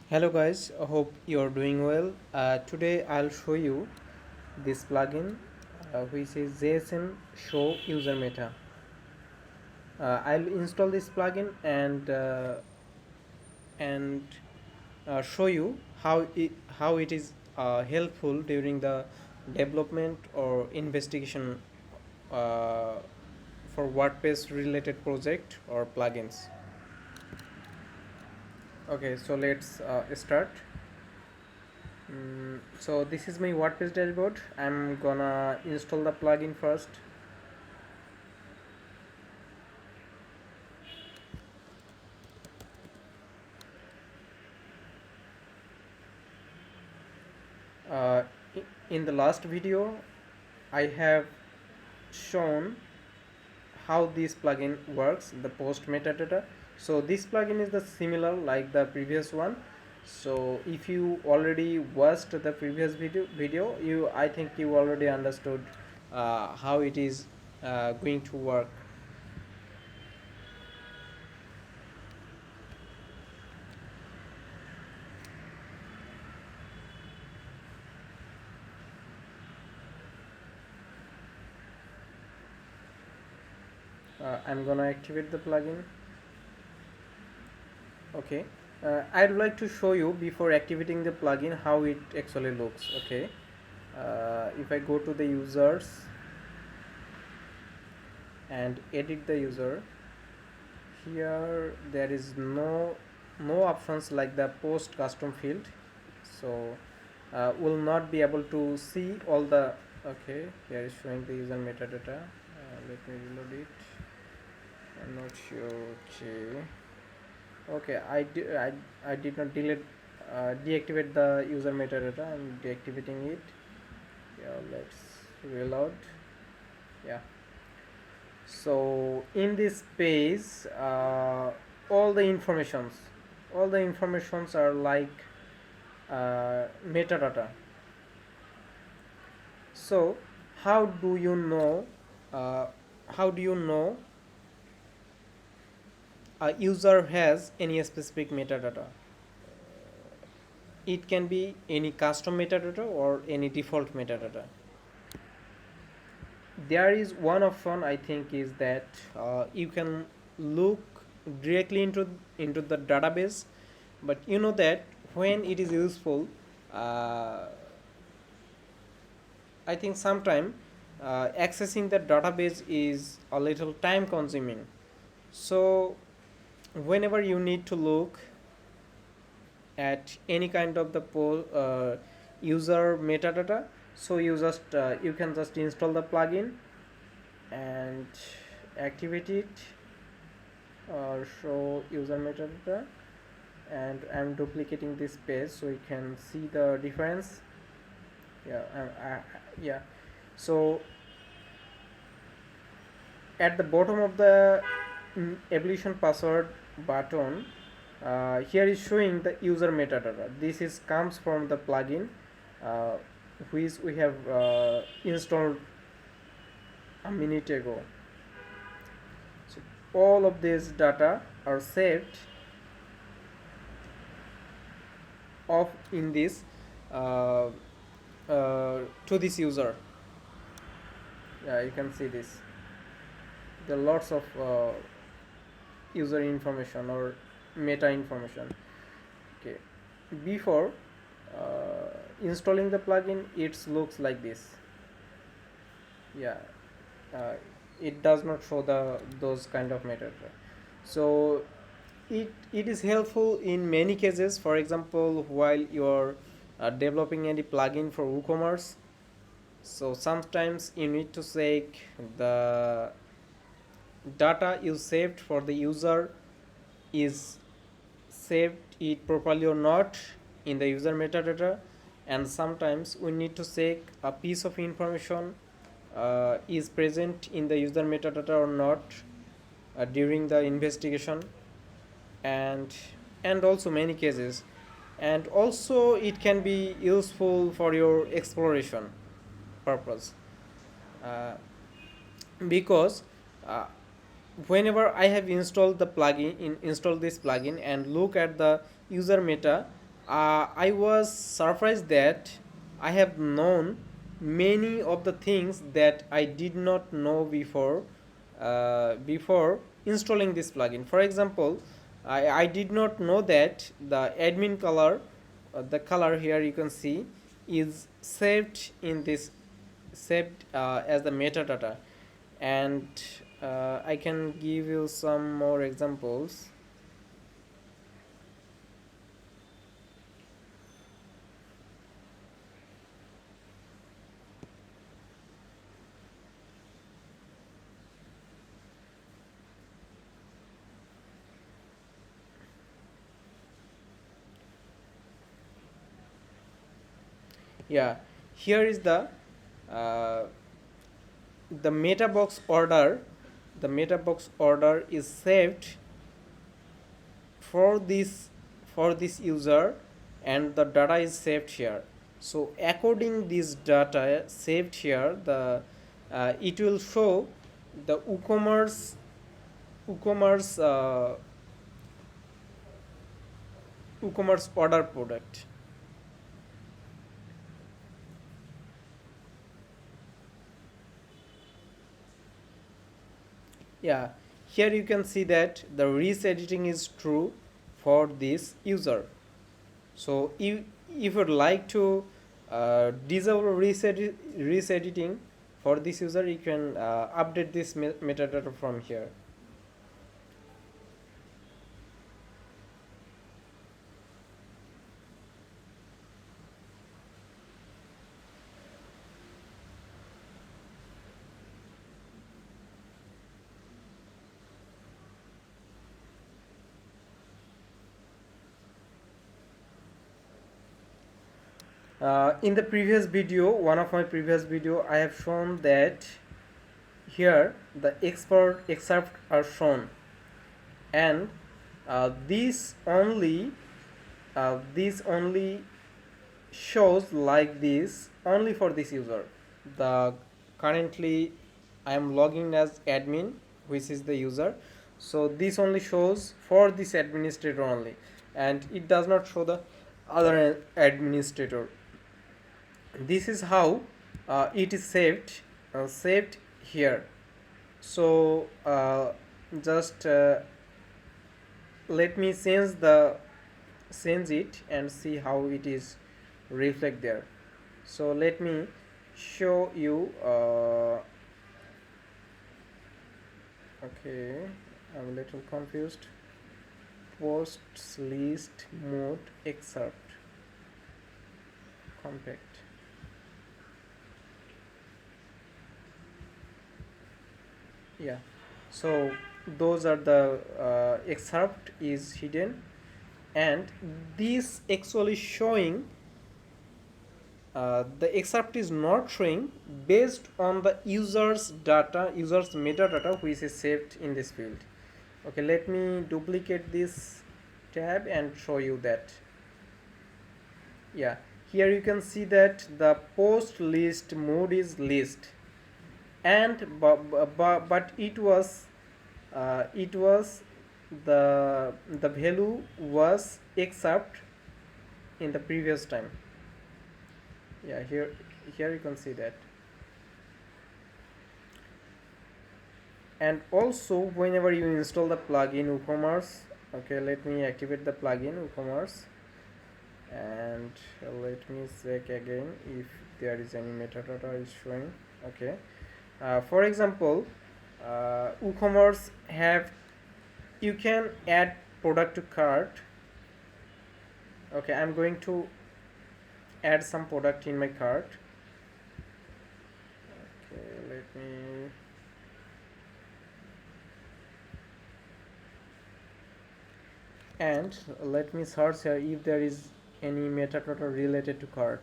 Hello guys, I hope you're doing well. Today I'll show you this plugin which is JSM Show User Meta. I'll install this plugin and show you how it is helpful during the development or investigation uh, for WordPress related project or plugins. Okay, so let's start. So this is my WordPress dashboard. I'm gonna install the plugin first. Uh, in the last video, I have shown how this plugin works, the post metadata. So this plugin is the similar like the previous one. So if you already watched the previous video, you I think you already understood how it is going to work. I'm gonna activate the plugin. Okay, I'd like to show you before activating the plugin how it actually looks. Okay, if I go to the users and edit the user, here there is no options like the post custom field, so we'll not be able to see all the. Okay, here is showing the user metadata. Let me reload it. I'm not sure. Okay, I did not deactivate the user metadata. I'm deactivating it. Yeah, let's reload. Yeah, so in this page, all the informations are like metadata. So how do you know uh, how do you know a user has any specific metadata? It can be any custom metadata or any default metadata. There is one option, I think, is that you can look directly into the database, but you know that when it is useful, uh, I think sometime accessing the database is a little time consuming. So whenever you need to look at any kind of the user metadata, so you can just install the plugin and activate it or show user metadata, and I'm duplicating this page so you can see the difference. Yeah, yeah. So at the bottom of the evolution password button, here is showing the user metadata. This is comes from the plugin uh, which we have installed a minute ago. So all of these data are saved of in this uh, to this user. Yeah, you can see this. There are lots of user information or meta information. Okay, before installing the plugin, it looks like this. Yeah, uh, it does not show those kind of metadata. So it is helpful in many cases. For example, while you're developing any plugin for WooCommerce, so sometimes you need to check the data you saved for the user is saved it properly or not in the user metadata, and sometimes we need to check a piece of information is present in the user metadata or not during the investigation, and also many cases, and also it can be useful for your exploration purpose, uh, because uh, whenever I have installed the plugin install this plugin and look at the user meta, I was surprised that I have known many of the things that I did not know before installing this plugin. For example, I did not know that the admin color, the color here you can see, is saved in this saved as the metadata, and I can give you some more examples. Yeah, here is uh, the meta box order. The meta box order is saved for this user, and the data is saved here. So according this data saved here, the it will show the WooCommerce WooCommerce order product. Yeah, here you can see that the res editing is true for this user. So if you'd like to disable res editing for this user, you can update this metadata from here. In the previous video, one of my previous video, I have shown that here the export excerpt are shown, and uh, this only this only shows like this only for this user. The currently I am logging as admin, which is the user, so this only shows for this administrator only, and it does not show the other administrator. This is how it is saved here. So just let me change it and see how it is reflect there. So let me show you okay, I'm a little confused. Posts list mode excerpt compact. Yeah, so those are the excerpt is hidden, and this actually showing the excerpt is not showing based on the user's metadata, which is saved in this field. Okay, let me duplicate this tab and show you that. Yeah, here you can see that the post list mode is list, and but it was the value was except in the previous time. Yeah, here you can see that. And also whenever you install the plugin WooCommerce, okay, let me activate the plugin WooCommerce, and let me check again if there is any metadata is showing. Okay, for example, WooCommerce have, you can add product to cart. Okay, I'm going to add some product in my cart. Okay, let me, and let me search here if there is any metadata related to cart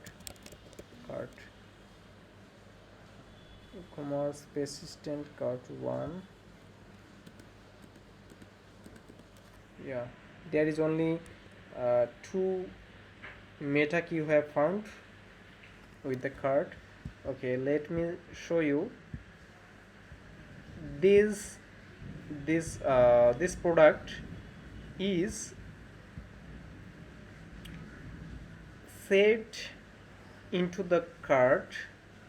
commerce persistent cart 1. Yeah, there is only two meta key you have found with the cart. Okay, let me show you this this product is saved into the cart.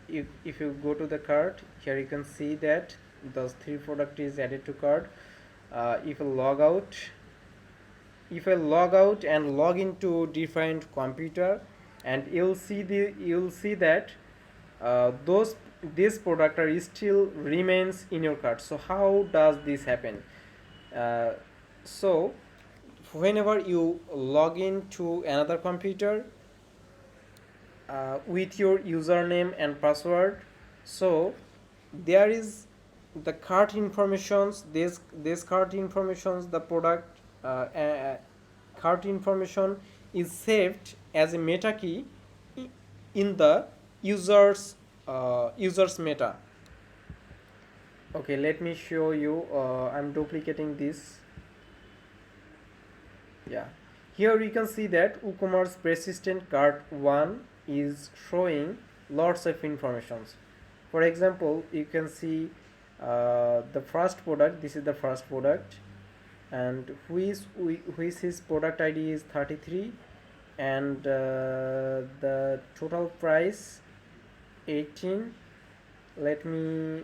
If you go to the cart, here you can see that those 3 product is added to cart. If you log out, and log into different computer, and you'll see that those this product are still remains in your cart. So how does this happen? So whenever you log in to another computer with your username and password, so there is the cart informations, this cart informations, the product cart information is saved as a meta key in the users meta. Okay, let me show you. I'm duplicating this. Yeah, here you can see that WooCommerce persistent cart 1 is showing lots of informations. For example, you can see the first product. This is the first product, and which his product ID is 33, and the total price 18. Let me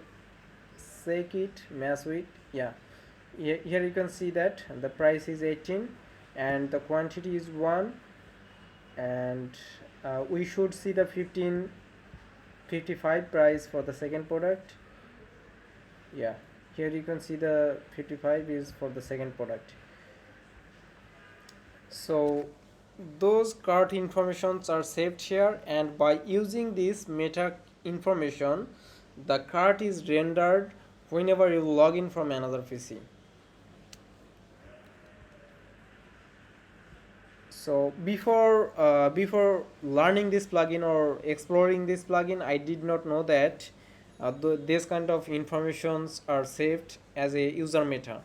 check it, match with. Yeah, here you can see that the price is 18 and the quantity is 1, and we should see the 55 price for the second product. Yeah, here you can see the 55 is for the second product. So those cart informations are saved here, and by using this meta information, the cart is rendered whenever you log in from another PC. So before learning this plugin or exploring this plugin, I did not know that this kind of informations are saved as a user meta.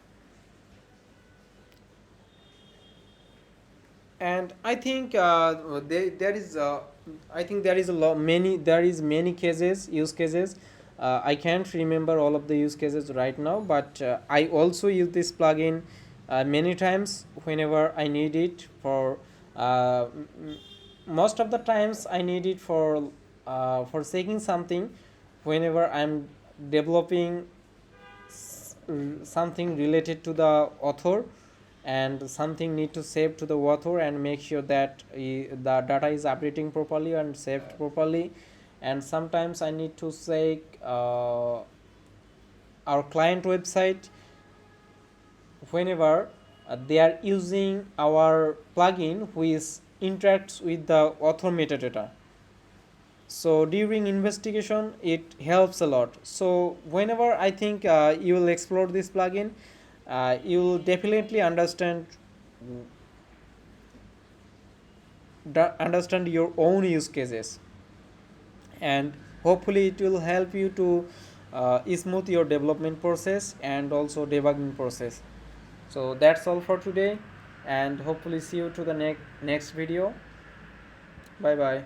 And I think there is a lot many there is many use cases. I can't remember all of the use cases right now, but I also use this plugin many times whenever I need it for most of the times I need it for checking something whenever I'm developing something related to the author, and something need to save to the author and make sure that the data is updating properly and saved properly. And sometimes I need to check our client website whenever they are using our plugin which interacts with the author metadata. So during investigation it helps a lot. So whenever I think you will explore this plugin, you will definitely understand your own use cases, and hopefully it will help you to smooth your development process and also debugging process. So that's all for today, and hopefully see you to the next video. Bye bye.